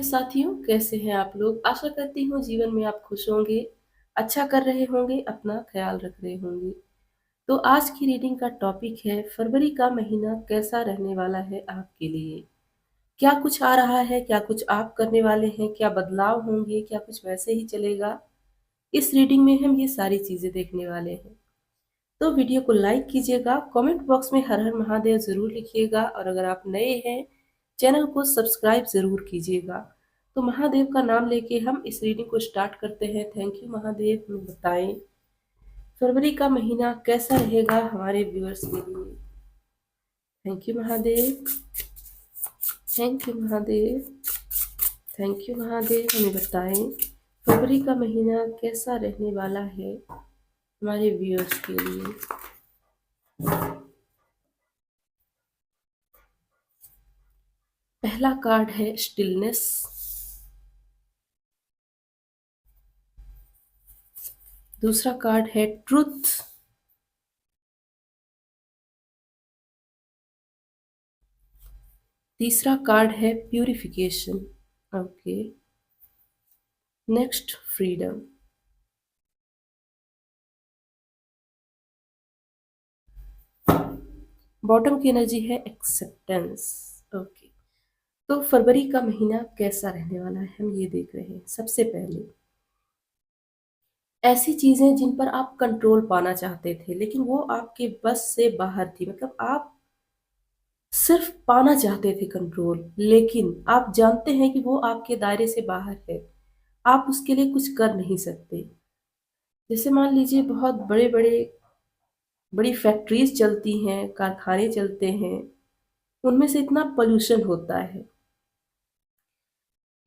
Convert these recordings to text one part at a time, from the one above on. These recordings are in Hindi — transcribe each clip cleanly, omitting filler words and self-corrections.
साथियों, कैसे हैं आप लोग? आशा करती हूँ जीवन में आप खुश होंगे, अच्छा कर रहे होंगे, अपना ख्याल रख रहे होंगे। तो आज की रीडिंग का टॉपिक है फरवरी का महीना कैसा रहने वाला है आपके लिए? क्या कुछ आ रहा है? क्या कुछ आप करने वाले हैं? क्या बदलाव होंगे? क्या कुछ वैसे ही चलेगा? इस रीडिंग में हम ये सारी चीजें देखने वाले हैं। तो वीडियो को लाइक कीजिएगा, कमेंट बॉक्स में हर हर महादेव जरूर लिखिएगा और अगर आप नए हैं चैनल को सब्सक्राइब जरूर कीजिएगा। तो महादेव का नाम लेके हम इस रीडिंग को स्टार्ट करते हैं। थैंक यू महादेव, हमें बताएं फरवरी का महीना कैसा रहेगा हमारे व्यूअर्स के लिए। Thank you Mahadev, thank you Mahadev, thank you Mahadev, हमें बताएं फरवरी का महीना कैसा रहने वाला है हमारे व्यूअर्स के लिए। पहला कार्ड है स्टिलनेस, दूसरा कार्ड है ट्रुथ, तीसरा कार्ड है purification. Okay, next freedom. Bottom की एनर्जी है एक्सेप्टेंस। ओके, तो फरवरी का महीना कैसा रहने वाला है हम ये देख रहे हैं। सबसे पहले ऐसी चीजें जिन पर आप कंट्रोल पाना चाहते थे लेकिन वो आपके बस से बाहर थी, मतलब आप सिर्फ पाना चाहते थे कंट्रोल, लेकिन आप जानते हैं कि वो आपके दायरे से बाहर है, आप उसके लिए कुछ कर नहीं सकते। जैसे मान लीजिए बहुत बड़े बड़े बड़ी फैक्ट्रीज चलती हैं, कारखाने चलते हैं, उनमें से इतना पोल्यूशन होता है,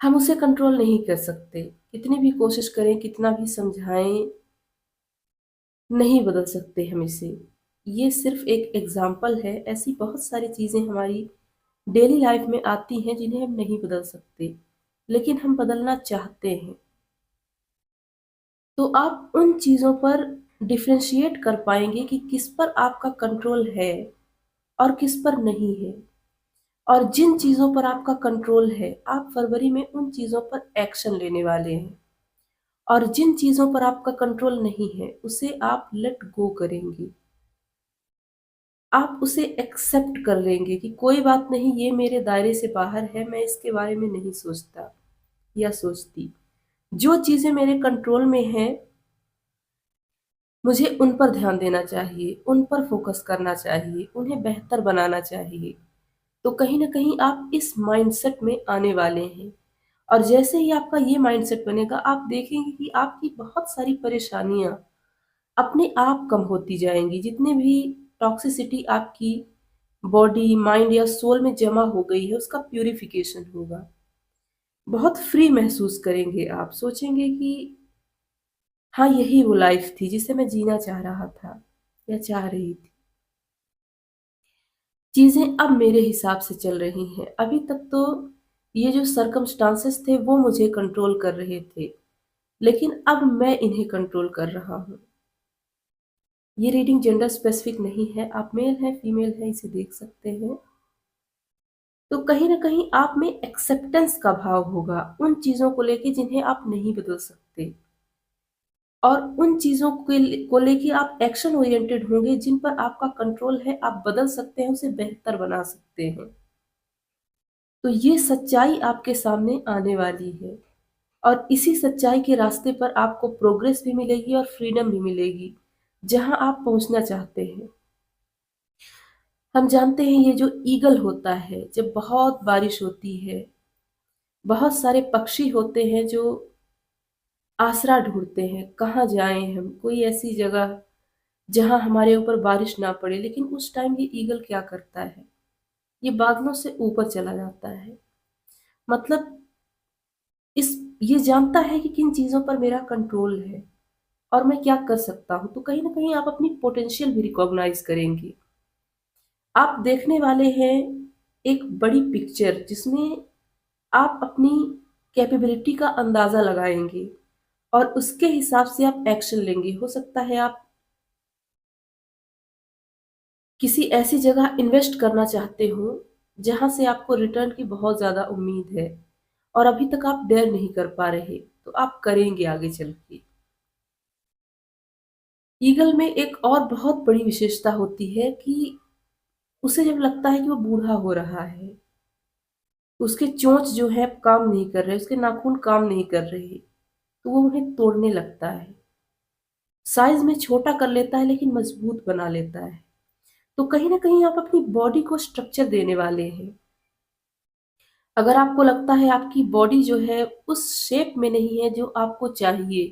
हम उसे कंट्रोल नहीं कर सकते। कितनी भी कोशिश करें, कितना भी समझाएं, नहीं बदल सकते हम इसे। ये सिर्फ एक एग्जाम्पल है, ऐसी बहुत सारी चीजें हमारी डेली लाइफ में आती हैं जिन्हें हम नहीं बदल सकते, लेकिन हम बदलना चाहते हैं। तो आप उन चीजों पर डिफ्रेंशिएट कर पाएंगे कि किस पर आपका कंट्रोल है और किस पर नहीं है। और जिन चीजों पर आपका कंट्रोल है, आप फरवरी में उन चीजों पर एक्शन लेने वाले हैं, और जिन चीजों पर आपका कंट्रोल नहीं है उसे आप लेट गो करेंगे। आप उसे एक्सेप्ट कर लेंगे कि कोई बात नहीं, ये मेरे दायरे से बाहर है, मैं इसके बारे में नहीं सोचता या सोचती। जो चीजें मेरे कंट्रोल में हैं, मुझे उन पर ध्यान देना चाहिए, उन पर फोकस करना चाहिए, उन्हें बेहतर बनाना चाहिए। तो कहीं ना कहीं आप इस माइंडसेट में आने वाले हैं, और जैसे ही आपका ये माइंडसेट बनेगा, आप देखेंगे कि आपकी बहुत सारी परेशानियां अपने आप कम होती जाएंगी। जितने भी टॉक्सिसिटी आपकी बॉडी, माइंड या सोल में जमा हो गई है, उसका प्यूरिफिकेशन होगा। बहुत फ्री महसूस करेंगे आप, सोचेंगे कि हाँ, यही वो लाइफ थी जिसे मैं जीना चाह रहा था या चाह रही थी। चीजें अब मेरे हिसाब से चल रही हैं। अभी तक तो ये जो सरकमस्टांसेस थे वो मुझे कंट्रोल कर रहे थे, लेकिन अब मैं इन्हें कंट्रोल कर रहा हूँ। ये रीडिंग जेंडर स्पेसिफिक नहीं है, आप मेल है फीमेल है इसे देख सकते हैं। तो कहीं ना कहीं आप में एक्सेप्टेंस का भाव होगा उन चीजों को लेके जिन्हें आप नहीं बदल सकते, और उन चीजों को लेके आप एक्शन ओरिएंटेड होंगे जिन पर आपका कंट्रोल है, आप बदल सकते हैं, उसे बेहतर बना सकते हैं। तो ये सच्चाई आपके सामने आने वाली है, और इसी सच्चाई के रास्ते पर आपको प्रोग्रेस भी मिलेगी और फ्रीडम भी मिलेगी जहां आप पहुंचना चाहते हैं। हम जानते हैं ये जो ईगल होता है, जब बहुत बारिश होती है, बहुत सारे पक्षी होते हैं जो आसरा ढूंढते हैं, कहाँ जाएं हम, कोई ऐसी जगह जहां हमारे ऊपर बारिश ना पड़े। लेकिन उस टाइम ये ईगल क्या करता है, ये बादलों से ऊपर चला जाता है। मतलब इस ये जानता है कि किन चीजों पर मेरा कंट्रोल है और मैं क्या कर सकता हूं। तो कहीं ना कहीं आप अपनी पोटेंशियल भी रिकॉग्नाइज करेंगे। आप देखने वाले हैं एक बड़ी पिक्चर जिसमें आप अपनी कैपेबिलिटी का अंदाजा लगाएंगे और उसके हिसाब से आप एक्शन लेंगे। हो सकता है आप किसी ऐसी जगह इन्वेस्ट करना चाहते हो जहां से आपको रिटर्न की बहुत ज्यादा उम्मीद है, और अभी तक आप डेयर नहीं कर पा रहे, तो आप करेंगे आगे चल के। ईगल में एक और बहुत बड़ी विशेषता होती है कि उसे जब लगता है कि वो बूढ़ा हो रहा है, उसके चोंच जो है अब काम नहीं कर रहे, उसके नाखून काम नहीं कर रहे, तो वो उन्हें तोड़ने लगता है। साइज में छोटा कर लेता है लेकिन मजबूत बना लेता है। तो कहीं ना कहीं आप अपनी बॉडी को स्ट्रक्चर देने वाले हैं। अगर आपको लगता है आपकी बॉडी जो है उस शेप में नहीं है जो आपको चाहिए,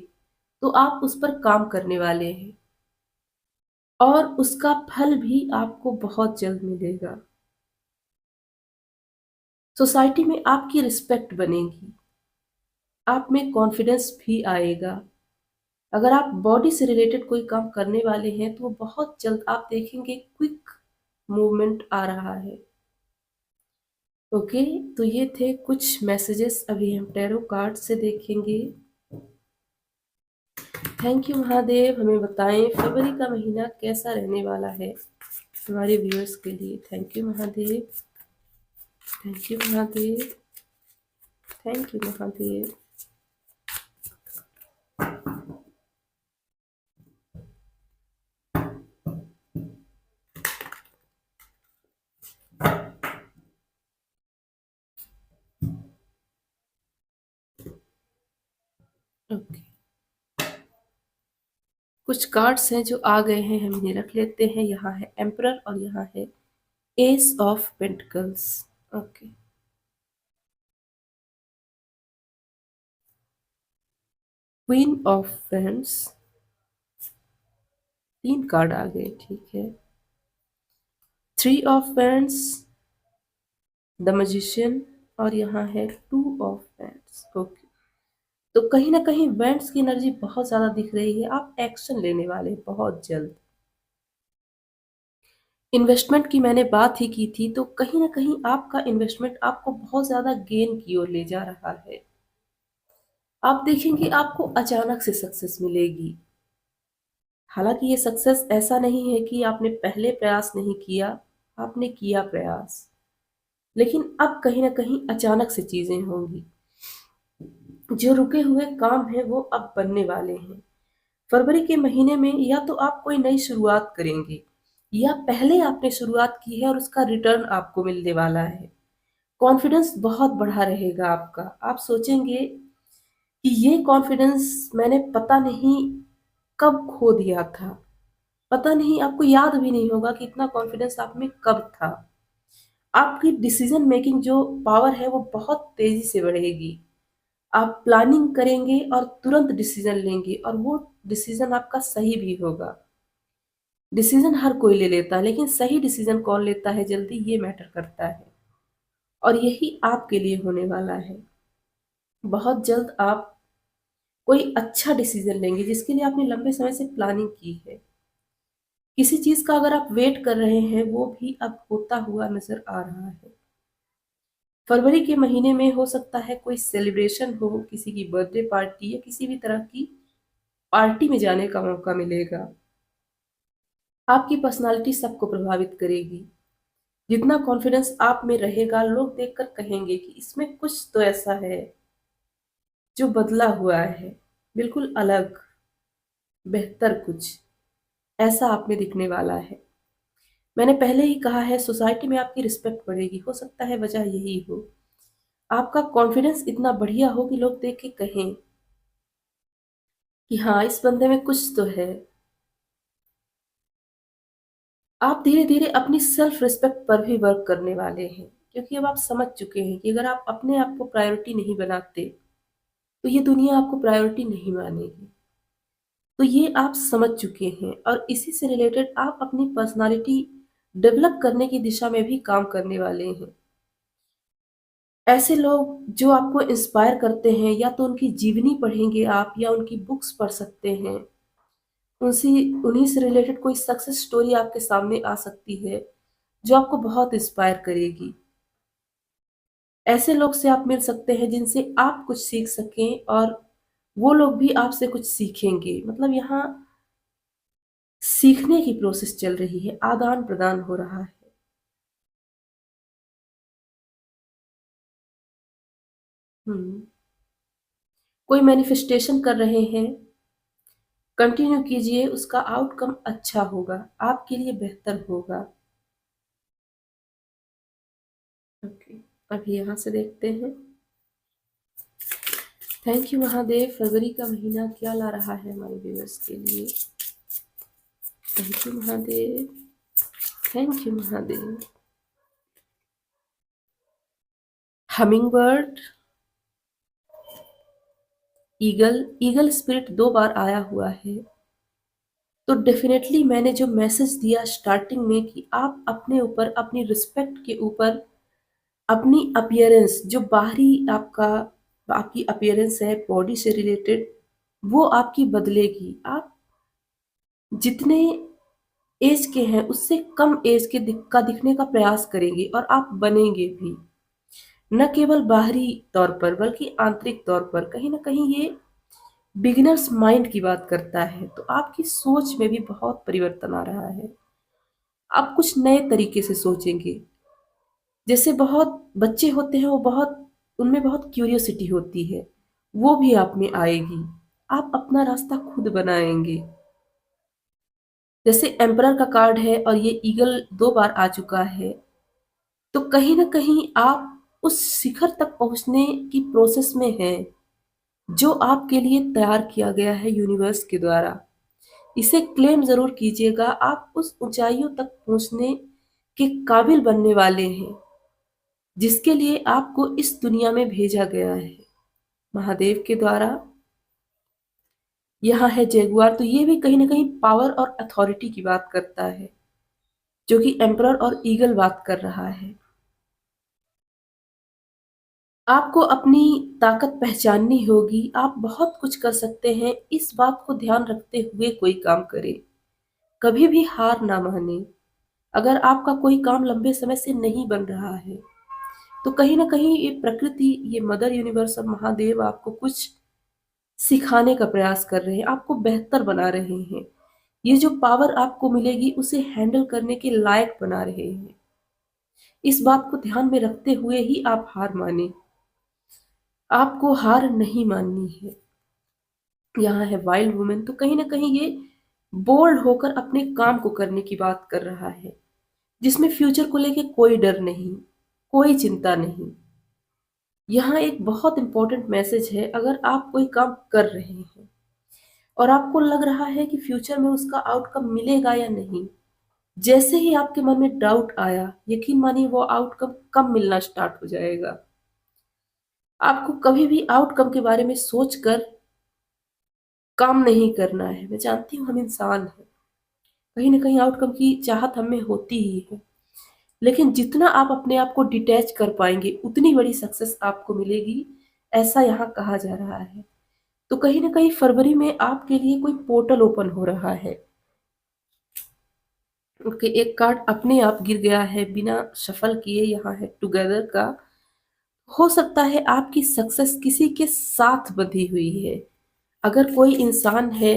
तो आप उस पर काम करने वाले हैं और उसका फल भी आपको बहुत जल्द मिलेगा। सोसाइटी में आपकी रिस्पेक्ट बनेगी, आप में कॉन्फिडेंस भी आएगा। अगर आप बॉडी से रिलेटेड कोई काम करने वाले हैं तो वो बहुत जल्द आप देखेंगे क्विक मूवमेंट आ रहा है। ओके, तो ये थे कुछ मैसेजेस, अभी हम टैरो कार्ड से देखेंगे। थैंक यू महादेव, हमें बताएं फरवरी का महीना कैसा रहने वाला है हमारे व्यूअर्स के लिए। Thank you Mahadev, thank you Mahadev, thank you Mahadev. Okay, कुछ कार्ड्स हैं जो आ गए हैं, हम इन्हें रख लेते हैं। यहाँ है एम्परर और यहाँ है ace of pentacles. Okay, queen of friends, 3 card आ गए, ठीक है। 3 ऑफ फ्रेंड्स, द मैजिशियन और यहाँ है 2 ऑफ फ्रेंड्स। ओके, तो कहीं ना कहीं वेंट्स की एनर्जी बहुत ज्यादा दिख रही है, आप एक्शन लेने वाले हैं बहुत जल्द। इन्वेस्टमेंट की मैंने बात ही की थी, तो कहीं ना कहीं आपका इन्वेस्टमेंट आपको बहुत ज्यादा गेन की ओर ले जा रहा है। आप देखेंगे आपको अचानक से सक्सेस मिलेगी। हालांकि ये सक्सेस ऐसा नहीं है कि आपने पहले प्रयास नहीं किया, आपने किया प्रयास, लेकिन अब कहीं ना कहीं अचानक से चीजें होंगी। जो रुके हुए काम है वो अब बनने वाले हैं। फरवरी के महीने में या तो आप कोई नई शुरुआत करेंगे, या पहले आपने शुरुआत की है और उसका रिटर्न आपको मिलने वाला है। कॉन्फिडेंस बहुत बढ़ा रहेगा आपका, आप सोचेंगे कि ये कॉन्फिडेंस मैंने पता नहीं कब खो दिया था। पता नहीं, आपको याद भी नहीं होगा कि इतना कॉन्फिडेंस आप में कब था। आपकी डिसीजन मेकिंग जो पावर है वो बहुत तेजी से बढ़ेगी। आप प्लानिंग करेंगे और तुरंत डिसीजन लेंगे और वो डिसीजन आपका सही भी होगा। डिसीजन हर कोई ले लेता है, लेकिन सही डिसीजन कौन लेता है जल्दी, ये मैटर करता है। और यही आपके लिए होने वाला है। बहुत जल्द आप कोई अच्छा डिसीजन लेंगे जिसके लिए आपने लंबे समय से प्लानिंग की है। किसी चीज का अगर आप वेट कर रहे हैं वो भी अब होता हुआ नजर आ रहा है। फरवरी के महीने में हो सकता है कोई सेलिब्रेशन हो, किसी की बर्थडे पार्टी या किसी भी तरह की पार्टी में जाने का मौका मिलेगा। आपकी पर्सनालिटी सबको प्रभावित करेगी। जितना कॉन्फिडेंस आप में रहेगा, लोग देखकर कहेंगे कि इसमें कुछ तो ऐसा है जो बदला हुआ है, बिल्कुल अलग, बेहतर कुछ ऐसा आप में दिखने वाला है। मैंने पहले ही कहा है, सोसाइटी में आपकी रिस्पेक्ट बढ़ेगी। हो सकता है वजह यही हो, आपका कॉन्फिडेंस इतना बढ़िया हो कि लोग देख के कहें कि हाँ, इस बंदे में कुछ तो है। आप धीरे धीरे अपनी सेल्फ रिस्पेक्ट पर भी वर्क करने वाले हैं, क्योंकि अब आप समझ चुके हैं कि अगर आप अपने आप को प्रायोरिटी नहीं बनाते तो ये दुनिया आपको प्रायोरिटी नहीं मानेगी। तो ये आप समझ चुके हैं और इसी से रिलेटेड आप अपनी पर्सनालिटी डेवलप करने की दिशा में भी काम करने वाले हैं। ऐसे लोग जो आपको इंस्पायर करते हैं, या तो उनकी जीवनी पढ़ेंगे आप या उनकी बुक्स पढ़ सकते हैं। उनसे उन्हीं से रिलेटेड कोई सक्सेस स्टोरी आपके सामने आ सकती है जो आपको बहुत इंस्पायर करेगी। ऐसे लोग से आप मिल सकते हैं जिनसे आप कुछ सीख सकें और वो लोग भी आपसे कुछ सीखेंगे। मतलब यहाँ सीखने की प्रोसेस चल रही है, आदान प्रदान हो रहा है। हम्म। कोई मैनिफेस्टेशन कर रहे हैं, कंटिन्यू कीजिए, उसका आउटकम अच्छा होगा, आपके लिए बेहतर होगा। ओके, अभी यहाँ से देखते हैं। थैंक यू महादेव, फरवरी का महीना क्या ला रहा है हमारे व्यूअर्स के लिए। Thank you Mahadev, thank you Mahadev. Humming bird, eagle, eagle spirit 2 बार आया हुआ है। तो डेफिनेटली मैंने जो मैसेज दिया स्टार्टिंग में कि आप अपने ऊपर, अपनी रिस्पेक्ट के ऊपर, अपनी अपीयरेंस, जो बाहरी आपका, आपकी अपीयरेंस है बॉडी से रिलेटेड, वो आपकी बदलेगी। आप जितने एज के हैं उससे कम एज के का दिखने का प्रयास करेंगे, और आप बनेंगे भी, न केवल बाहरी तौर पर बल्कि आंतरिक तौर पर। कहीं ना कहीं ये बिगिनर्स माइंड की बात करता है। तो आपकी सोच में भी बहुत परिवर्तन आ रहा है। आप कुछ नए तरीके से सोचेंगे। जैसे बहुत बच्चे होते हैं, वो बहुत, उनमें बहुत क्यूरियोसिटी होती है, वो भी आप में आएगी। आप अपना रास्ता खुद बनाएंगे। जैसे एम्परर का कार्ड है और ये ईगल 2 बार आ चुका है, तो कहीं ना कहीं आप उस शिखर तक पहुंचने की प्रोसेस में हैं, जो आपके लिए तैयार किया गया है यूनिवर्स के द्वारा। इसे क्लेम जरूर कीजिएगा। आप उस ऊंचाइयों तक पहुंचने के काबिल बनने वाले हैं, जिसके लिए आपको इस दुनिया में भेजा गया है महादेव के द्वारा। यहाँ है जैगुआर, तो ये भी कहीं ना कहीं पावर और अथॉरिटी की बात करता है, जो कि एम्परर और ईगल बात कर रहा है। आपको अपनी ताकत पहचाननी होगी। आप बहुत कुछ कर सकते हैं, इस बात को ध्यान रखते हुए कोई काम करें। कभी भी हार ना माने। अगर आपका कोई काम लंबे समय से नहीं बन रहा है, तो कहीं ना कहीं ये प्रकृति, ये मदर यूनिवर्स और महादेव आपको कुछ सिखाने का प्रयास कर रहे हैं, आपको बेहतर बना रहे हैं। ये जो पावर आपको मिलेगी उसे हैंडल करने के लायक बना रहे हैं। इस बात को ध्यान में रखते हुए ही आप हार माने। आपको हार नहीं माननी है। यहाँ है वाइल्ड वुमेन, तो कहीं ना कहीं ये बोल्ड होकर अपने काम को करने की बात कर रहा है, जिसमें फ्यूचर को लेके कोई डर नहीं, कोई चिंता नहीं। यहाँ एक बहुत इंपॉर्टेंट मैसेज है। अगर आप कोई काम कर रहे हैं और आपको लग रहा है कि फ्यूचर में उसका आउटकम मिलेगा या नहीं, जैसे ही आपके मन में डाउट आया, यकीन मानिए वो आउटकम कम मिलना स्टार्ट हो जाएगा। आपको कभी भी आउटकम के बारे में सोचकर काम नहीं करना है। मैं जानती हूँ हम इंसान हैं, कहीं ना कहीं आउटकम की चाहत हमें होती ही है, लेकिन जितना आप अपने आप को डिटैच कर पाएंगे उतनी बड़ी सक्सेस आपको मिलेगी, ऐसा यहाँ कहा जा रहा है। तो कहीं ना कहीं फरवरी में आपके लिए कोई पोर्टल ओपन हो रहा है। ओके, एक कार्ड अपने आप गिर गया है बिना शफल किए, यहाँ है टुगेदर का। हो सकता है आपकी सक्सेस किसी के साथ बंधी हुई है। अगर कोई इंसान है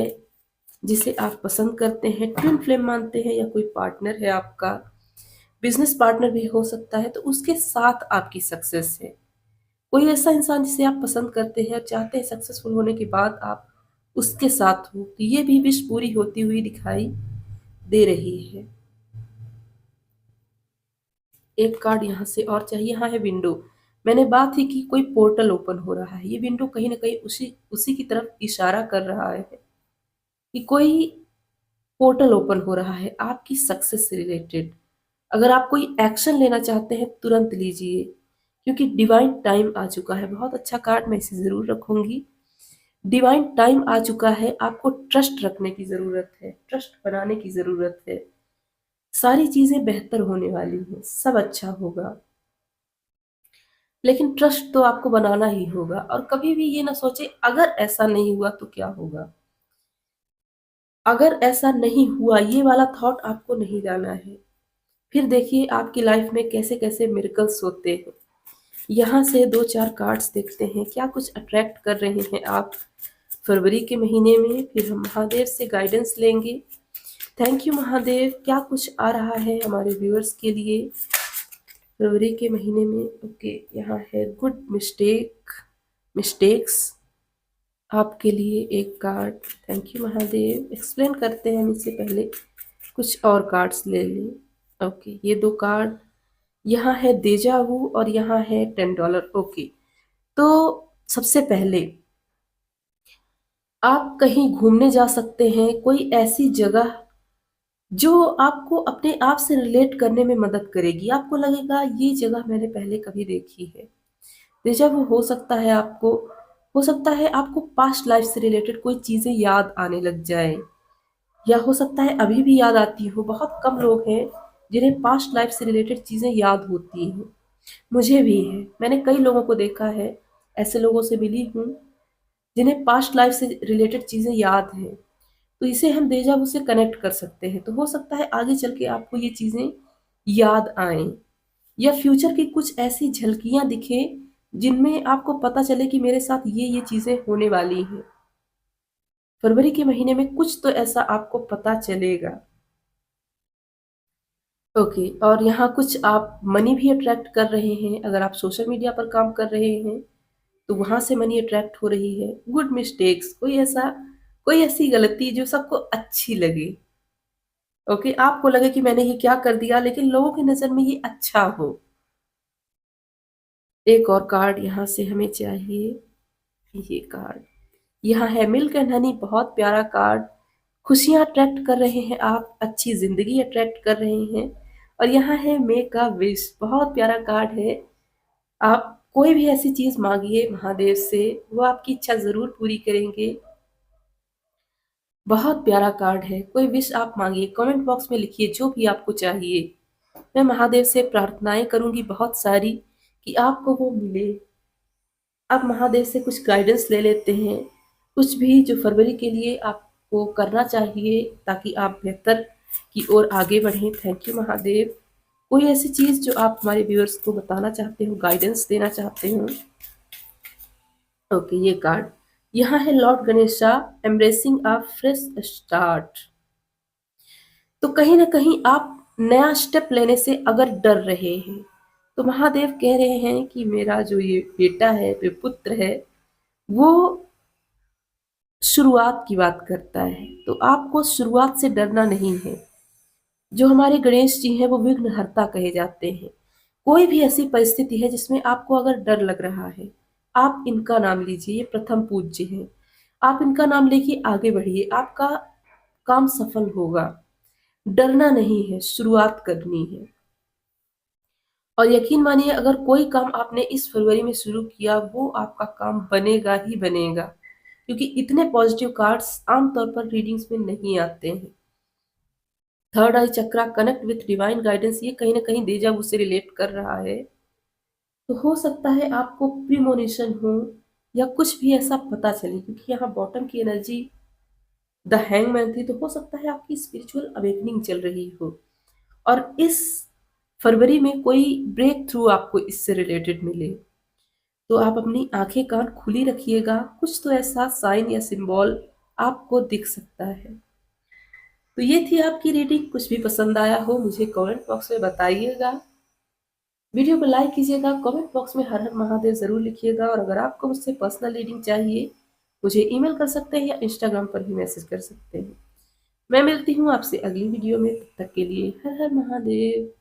जिसे आप पसंद करते हैं, ट्विन फ्लेम मानते हैं, या कोई पार्टनर है आपका, बिजनेस पार्टनर भी हो सकता है, तो उसके साथ आपकी सक्सेस है। कोई ऐसा इंसान जिसे आप पसंद करते हैं और चाहते हैं सक्सेसफुल होने के बाद आप उसके साथ हो, तो ये भी विश पूरी होती हुई दिखाई दे रही है। एक कार्ड यहाँ से और चाहिए। यहाँ है विंडो। मैंने बात ही की कोई पोर्टल ओपन हो रहा है। ये विंडो कहीं ना कहीं उसी उसी की तरफ इशारा कर रहा है कि कोई पोर्टल ओपन हो रहा है आपकी सक्सेस से रिलेटेड। अगर आप कोई एक्शन लेना चाहते हैं तुरंत लीजिए, क्योंकि डिवाइन टाइम आ चुका है। बहुत अच्छा कार्ड, मैं इसे जरूर रखूंगी। डिवाइन टाइम आ चुका है। आपको ट्रस्ट रखने की जरूरत है, ट्रस्ट बनाने की जरूरत है। सारी चीजें बेहतर होने वाली हैं, सब अच्छा होगा, लेकिन ट्रस्ट तो आपको बनाना ही होगा। और कभी भी ये ना सोचे अगर ऐसा नहीं हुआ तो क्या होगा। अगर ऐसा नहीं हुआ, ये वाला थॉट आपको नहीं जाना है। फिर देखिए आपकी लाइफ में कैसे कैसे मिरेकल्स होते हैं। यहाँ से 2-4 कार्ड्स देखते हैं, क्या कुछ अट्रैक्ट कर रहे हैं आप फरवरी के महीने में। फिर हम महादेव से गाइडेंस लेंगे। थैंक यू महादेव, क्या कुछ आ रहा है हमारे व्यूअर्स के लिए फरवरी के महीने में। ओके, यहाँ है गुड मिस्टेक, मिस्टेक्स आपके लिए एक card. Thank you Mahadev. Explain करते हैं हम, इससे पहले कुछ और कार्ड्स ले लें। ओके, ये दो कार्ड, यहाँ है देजा वू और यहाँ है $10। ओके, तो सबसे पहले आप कहीं घूमने जा सकते हैं, कोई ऐसी जगह जो आपको अपने आप से रिलेट करने में मदद करेगी। आपको लगेगा ये जगह मैंने पहले कभी देखी है। डेजा वो हो सकता है आपको, हो सकता है आपको पास्ट लाइफ से रिलेटेड कोई चीज़ें याद आने लग जाए, या हो सकता है अभी भी याद आती हो। बहुत कम लोग हैं जिन्हें पास्ट लाइफ से रिलेटेड चीज़ें याद होती हैं। मुझे भी है, मैंने कई लोगों को देखा है, ऐसे लोगों से मिली हूँ जिन्हें पास्ट लाइफ से रिलेटेड चीज़ें याद हैं। तो इसे हम डेजा वू से कनेक्ट कर सकते हैं। तो हो सकता है आगे चल के आपको ये चीज़ें याद आएं, या फ्यूचर की कुछ ऐसी झलकियां दिखे जिनमें आपको पता चले कि मेरे साथ ये चीज़ें होने वाली हैं। फरवरी के महीने में कुछ तो ऐसा आपको पता चलेगा। ओके, और यहाँ कुछ आप मनी भी अट्रैक्ट कर रहे हैं। अगर आप सोशल मीडिया पर काम कर रहे हैं तो वहां से मनी अट्रैक्ट हो रही है। गुड मिस्टेक्स, कोई ऐसी गलती जो सबको अच्छी लगे। ओके, आपको लगे कि मैंने ये क्या कर दिया, लेकिन लोगों की नज़र में ये अच्छा हो। एक और कार्ड यहाँ से हमें चाहिए। ये कार्ड यहाँ है मिल्क एंड हनी, बहुत प्यारा कार्ड। खुशियाँ अट्रैक्ट कर रहे हैं आप, अच्छी जिंदगी अट्रैक्ट कर रहे हैं। और यहाँ है मेक अ विश, बहुत प्यारा कार्ड है। आप कोई भी ऐसी चीज मांगिए महादेव से, वो आपकी इच्छा जरूर पूरी करेंगे। बहुत प्यारा कार्ड है। कोई विश आप मांगिए, कमेंट बॉक्स में लिखिए जो भी आपको चाहिए। मैं महादेव से प्रार्थनाएं करूंगी बहुत सारी कि आपको वो मिले। अब महादेव से कुछ गाइडेंस ले लेते हैं, कुछ भी जो फरवरी के लिए आपको करना चाहिए ताकि आप बेहतर की ओर आगे बढ़ें। Thank you Mahadev. कोई ऐसी चीज जो आप हमारे व्यूअर्स को बताना चाहते हो, गाइडेंस देना चाहते हो। ओके, ये कार्ड यहाँ है lord Ganesha, embracing a fresh start. तो कहीं ना कहीं आप नया स्टेप लेने से अगर डर रहे हैं तो महादेव कह रहे हैं कि मेरा जो ये बेटा है, ये पुत्र है, वो शुरुआत की बात करता है। तो आपको शुरुआत से डरना नहीं है। जो हमारे गणेश जी हैं वो विघ्नहर्ता कहे जाते हैं। कोई भी ऐसी परिस्थिति है जिसमें आपको अगर डर लग रहा है, आप इनका नाम लीजिए, ये प्रथम पूज्य है। आप इनका नाम लेके आगे बढ़िए, आपका काम सफल होगा। डरना नहीं है, शुरुआत करनी है। और यकीन मानिए, अगर कोई काम आपने इस फरवरी में शुरू किया वो आपका काम बनेगा ही बनेगा, क्योंकि इतने पॉजिटिव कार्ड्स आमतौर पर रीडिंग्स में नहीं आते हैं। Third I chakra, connect with divine guidance, ये कहीं ना कहीं डेजा वू से रिलेट कर रहा है। तो हो सकता है आपको प्रीमोनिशन हो या कुछ भी ऐसा पता चले, क्योंकि यहाँ बॉटम की एनर्जी द हैंगमैन थी। तो हो सकता है आपकी स्पिरिचुअल अवेकनिंग चल रही हो, और इस फरवरी में कोई ब्रेक थ्रू आपको इससे रिलेटेड मिले। तो आप अपनी आंखें कान खुली रखिएगा, कुछ तो ऐसा साइन या सिंबल आपको दिख सकता है। तो ये थी आपकी रीडिंग। कुछ भी पसंद आया हो मुझे कमेंट बॉक्स में बताइएगा। वीडियो को लाइक कीजिएगा, कमेंट बॉक्स में हर हर महादेव जरूर लिखिएगा। और अगर आपको मुझसे पर्सनल रीडिंग चाहिए, मुझे ईमेल कर सकते हैं या इंस्टाग्राम पर भी मैसेज कर सकते हैं। मैं मिलती हूँ आपसे अगली वीडियो में, तब तक के लिए हर हर महादेव।